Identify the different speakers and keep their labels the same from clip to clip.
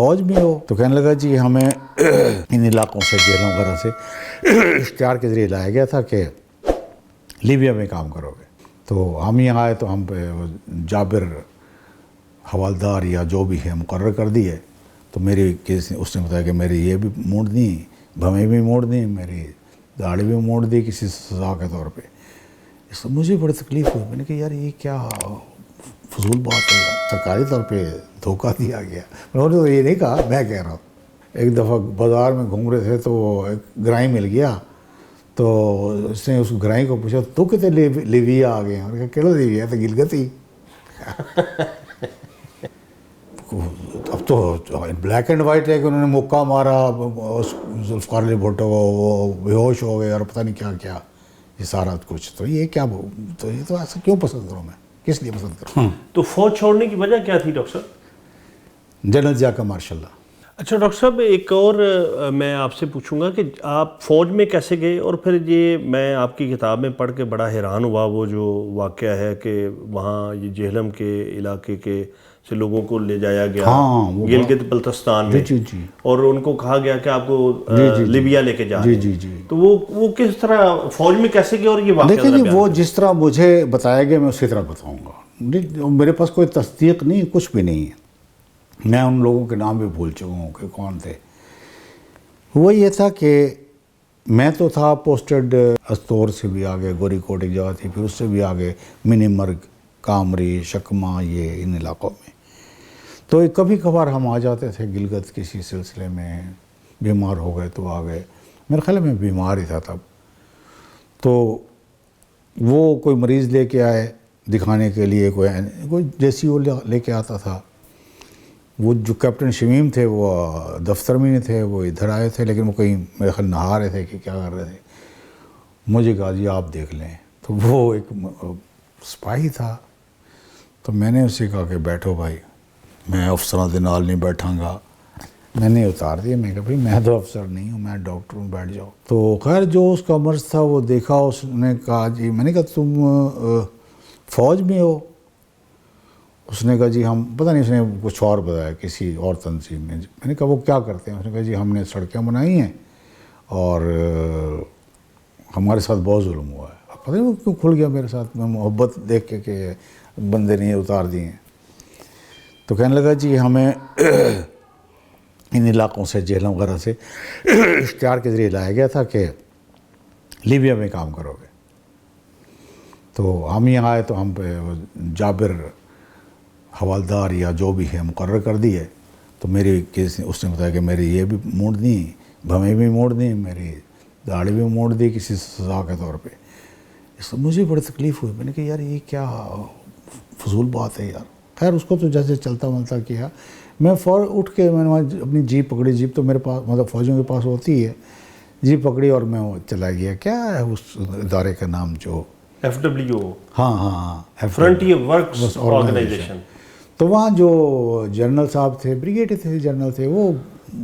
Speaker 1: فوج میں ہو تو کہنے لگا جی ہمیں ان علاقوں سے جیلوں وغیرہ سے اشتہار کے ذریعے لایا گیا تھا کہ لیبیا میں کام کرو گے. تو ہم یہاں آئے تو ہم پہ جابر حوالدار یا جو بھی ہے مقرر کر دی ہے. تو میری کیس اس نے بتایا کہ میری یہ بھی موڑ دی، بھویں بھی موڑ دی، میری داڑھی بھی موڑ دی کسی سزا کے طور پہ. اس میں مجھے بڑی تکلیف ہوئی. میں نے کہا یار یہ کیا فضول بات ہے، سرکاری طور پہ دھوکہ دیا گیا. انہوں نے تو یہ نہیں کہا، میں کہہ رہا ہوں. ایک دفعہ بازار میں گھوم رہے تھے تو ایک گرائی مل گیا. تو اس نے اس گرائی کو پوچھا تو کتنے لیویا آ گئے ہیں؟ انہوں نے کہا کہڑا لیویا؟ تو گلگت ہی. اب تو بلیک اینڈ وائٹ ہے کہ انہوں نے مکہ مارا ذوالفقار علی بھٹو کو، وہ بے ہوش ہو گئے اور پتہ نہیں کیا کیا یہ سارا کچھ. تو یہ کیا، تو یہ تو ایسا کیوں پسند کروں میں، کس لیے پسند کروں؟
Speaker 2: تو فوج چھوڑنے کی وجہ کیا تھی ڈاکٹر صاحب؟
Speaker 1: جنرل ضیاء کا مارشاء اللہ.
Speaker 2: اچھا ڈاکٹر صاحب ایک اور میں آپ سے پوچھوں گا کہ آپ فوج میں کیسے گئے، اور پھر یہ میں آپ کی کتاب میں پڑھ کے بڑا حیران ہوا وہ جو واقعہ ہے کہ وہاں یہ جہلم کے علاقے کے سے لوگوں کو لے جایا گیا گلگت بلتستان میں، اور ان کو کہا گیا کہ آپ کو لیبیا لے کے جا رہے ہیں. تو وہ کس طرح فوج میں کیسے گئے اور یہ واقعہ؟
Speaker 1: دیکھیں جی وہ جس طرح مجھے بتایا گیا میں اسی طرح بتاؤں گا. میرے پاس کوئی تصدیق نہیں، کچھ بھی نہیں ہے. میں ان لوگوں کے نام بھی بھول چکا ہوں کہ کون تھے. وہ یہ تھا کہ میں تو تھا پوسٹڈ استور سے بھی آگے، گوری کوٹ ایک جگہ تھی، پھر اس سے بھی آگے منی مرگ، کامری، شکما، یہ ان علاقوں میں. تو کبھی کبھار ہم آ جاتے تھے گلگت کسی سلسلے میں، بیمار ہو گئے تو آ گئے. میرے خیال میں بیمار ہی تھا تب. تو وہ کوئی مریض لے کے آئے دکھانے کے لیے، کوئی جیسی وہ لے کے آتا تھا. وہ جو کیپٹن شمیم تھے وہ دفتر میں نہیں تھے، وہ ادھر آئے تھے، لیکن وہ کہیں میرے خیال نہا رہے تھے کہ کیا کر رہے تھے. مجھے کہا جی آپ دیکھ لیں. تو وہ ایک سپاہی تھا. تو میں نے اسے کہا کہ بیٹھو بھائی، میں افسروں کے نال نہیں بیٹھاں گا. میں نے اتار دیا. میں کہا بھائی میں تو افسر نہیں ہوں، میں ڈاکٹر ہوں، بیٹھ جاؤ. تو خیر جو اس کا مرض تھا وہ دیکھا. اس نے کہا جی، میں نے کہا تم فوج میں ہو؟ اس نے کہا جی ہم، پتہ نہیں اس نے کچھ اور بتایا کسی اور تنظیم میں. میں نے کہا وہ کیا کرتے ہیں؟ اس نے کہا جی ہم نے سڑکیں بنائی ہیں اور ہمارے ساتھ بہت ظلم ہوا ہے. اب پتہ نہیں وہ کیوں کھل گیا میرے ساتھ، میں محبت دیکھ کے کہ بندے نہیں اتار دیے ہیں. تو کہنے لگا جی ہمیں ان علاقوں سے جیلوں وغیرہ سے اشتہار کے ذریعے لایا گیا تھا کہ لیبیا میں کام کرو گے. تو ہم یہاں آئے تو ہم پہ جابر حوالدار یا جو بھی ہے مقرر کر دی ہے. تو میری کیس اس نے بتایا کہ میری یہ بھی موڑ دی، بھویں بھی موڑ دی، میری داڑھی بھی موڑ دی کسی سزا کے طور پہ. اس میں مجھے بڑی تکلیف ہوئی. میں نے کہا یار یہ کیا فضول بات ہے یار. خیر اس کو تو جیسے چلتا ملتا کیا. میں فوراً اٹھ کے میں نے وہاں اپنی جیپ پکڑی. جیپ تو میرے پاس مطلب فوجیوں کے پاس ہوتی ہے. جیپ پکڑی اور میں وہ چلا گیا. کیا ہے اس ادارے کا نام جو
Speaker 2: FWO؟
Speaker 1: ہاں
Speaker 2: فرنٹیئر ورکس آرگنائزیشن.
Speaker 1: تو وہاں جو جنرل صاحب تھے، بریگیڈ تھے جنرل تھے، وہ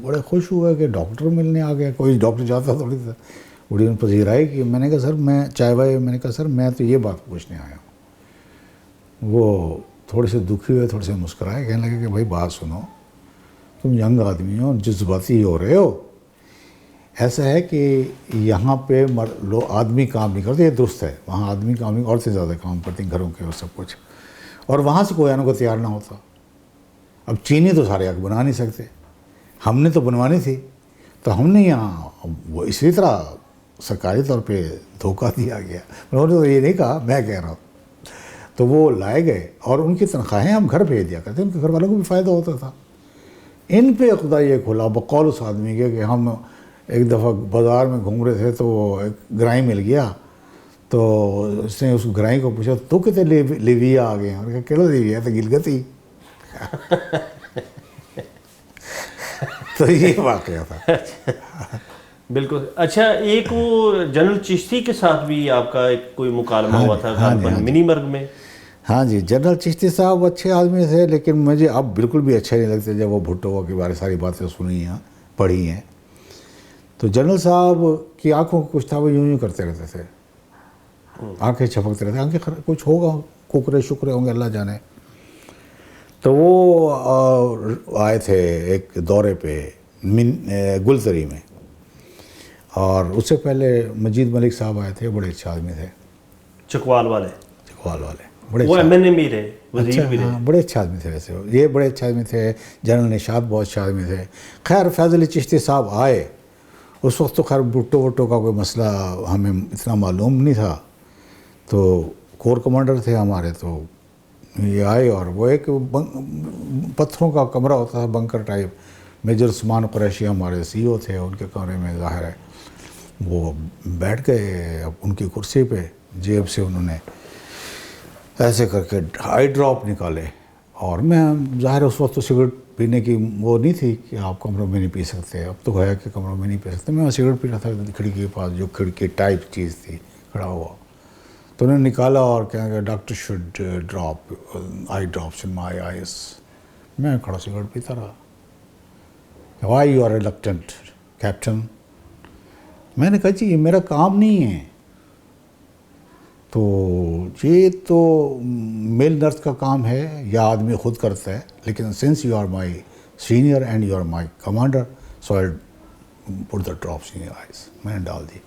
Speaker 1: بڑے خوش ہوئے کہ ڈاکٹر ملنے آ گیا. کوئی ڈاکٹر جاتا تھوڑی تھا. بڑی ان پذیر آئی کہ میں نے کہا سر میں چائے وائے، میں نے کہا سر میں تو یہ بات پوچھنے آیا ہوں. وہ تھوڑے سے دکھی ہوئے، تھوڑے سے مسکرائے. کہنے لگے کہ بھائی بات سنو، تم ینگ آدمی ہو، جذباتی ہو رہے ہو. ایسا ہے کہ یہاں پہ آدمی کام نہیں کرتے، یہ درست ہے. وہاں آدمی کام نہیں، عورتیں زیادہ کام کرتی ہیں گھروں کے اور سب کچھ. اور وہاں سے کوئی آنے کو تیار نہ ہوتا. اب چینی تو سارے آگ بنا نہیں سکتے، ہم نے تو بنوانی تھی. تو ہم نے یہاں وہ اسی طرح سرکاری طور پہ دھوکہ دیا گیا. انہوں نے تو یہ نہیں کہا، میں کہہ رہا ہوں. تو وہ لائے گئے اور ان کی تنخواہیں ہم گھر بھیج دیا کرتے. ان کے گھر والوں کو بھی فائدہ ہوتا تھا. ان پہ خدا یہ کھلا بقول اس آدمی کے کہ ہم ایک دفعہ بازار میں گھوم رہے تھے تو ایک گرائی مل گیا. تو اس نے اس گرائی کو پوچھا تو کتنے لیویا آ گئے ہیں؟ اور کہا کہڑا لیویا؟ تو گلگت ہی. تو یہ واقعہ تھا.
Speaker 2: بالکل. اچھا ایک وہ جنرل چشتی کے ساتھ بھی آپ کا ایک کوئی مکالمہ ہوا تھا منی مرگ میں؟
Speaker 1: ہاں جی، جنرل چشتی صاحب اچھے آدمی تھے، لیکن مجھے اب بالکل بھی اچھے نہیں لگتے جب وہ بھٹو کے بارے ساری باتیں سنی ہیں، پڑھی ہیں. تو جنرل صاحب کی آنکھوں کو کچھ تھا، وہ یوں کرتے رہتے تھے، آنکھیں چھپکتے رہتے. آنکھیں کچھ ہوگا، ککرے شکرے ہوں گے اللہ جانے. تو وہ آئے تھے ایک دورے پہ گلزری میں، اور اس سے پہلے مجید ملک صاحب آئے تھے، بڑے اچھے آدمی تھے،
Speaker 2: چکوال والے،
Speaker 1: چکوال والے، بڑے
Speaker 2: وہ
Speaker 1: اچھے،
Speaker 2: ایم این اے بھی رہے، وزیر بھی رہے.
Speaker 1: ہاں بڑے اچھے آدمی تھے ویسے، یہ بڑے اچھے آدمی تھے، جنرل نشاط بہت اچھے آدمی تھے. خیر فیض علی چشتی صاحب آئے، اس وقت تو خیر بھٹو وٹو کا کوئی مسئلہ ہمیں اتنا معلوم نہیں تھا، تو کور کمانڈر تھے ہمارے، تو یہ آئے اور وہ ایک پتھروں کا کمرہ ہوتا تھا بنکر ٹائپ، میجر عثمان قریشی ہمارے سی او تھے، ان کے کمرے میں ظاہر ہے وہ بیٹھ گئے ان کی کرسی پہ، جیب سے انہوں نے ایسے کر کے آئی ڈراپ نکالے، اور میں ظاہر اس وقت تو سگریٹ پینے کی وہ نہیں تھی کہ آپ کمروں میں نہیں پی سکتے، اب تو ہے کہ کمروں میں نہیں پی سکتے. میں سگریٹ پی رہا تھا کھڑکی کے پاس، جو کھڑکی ٹائپ چیز تھی کھڑا ہوا، تو انہوں نے نکالا اور کہا کہ doctor should drop eye drops in my eyes. میں کھڑا سگریٹ پیتا رہا. Why you are reluctant captain? میں نے کہا جی یہ میرا کام نہیں ہے، تو یہ تو میل نرس کا کام ہے یا آدمی خود کرتا ہے، لیکن since you are my senior and you are my commander, so I put the drops in your eyes. میں نے ڈال دی.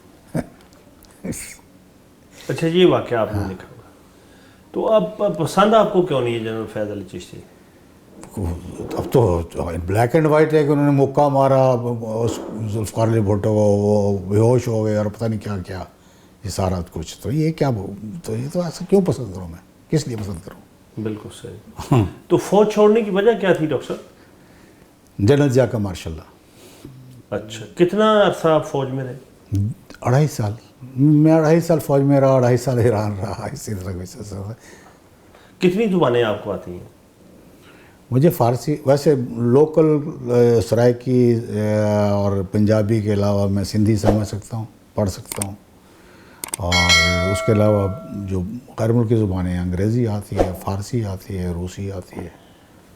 Speaker 2: اچھا یہ واقعہ آپ نے لکھا ہوا، تو اب پسند آپ کو کیوں نہیں ہے جنرل فیض علی چشتی؟
Speaker 1: اب تو بلیک اینڈ وائٹ ہے کہ انہوں نے موقع مارا ذوالفقار علی بھٹو کو، وہ بے ہوش ہو گئے اور پتہ نہیں کیا کیا، یہ سارا کچھ. تو یہ کیا، تو یہ تو ایسا کیوں پسند کروں میں، کس لیے پسند کروں؟
Speaker 2: بالکل صحیح. تو فوج چھوڑنے کی وجہ کیا تھی ڈاکٹر صاحب؟
Speaker 1: جنرل ضیاء کا مارشل لا.
Speaker 2: اچھا کتنا عرصہ آپ فوج میں رہے؟
Speaker 1: 2.5 سال. میں 2.5 سال فوج میں رہا، 2.5 سال ایران رہا، اسی طرح.
Speaker 2: کتنی زبانیں آپ کو آتی ہیں؟
Speaker 1: مجھے فارسی، ویسے لوکل سرائکی اور پنجابی کے علاوہ میں سندھی سمجھ سکتا ہوں، پڑھ سکتا ہوں، اور اس کے علاوہ جو غیر ملکی زبانیں ہیں، انگریزی آتی ہے، فارسی آتی ہے، روسی آتی ہے.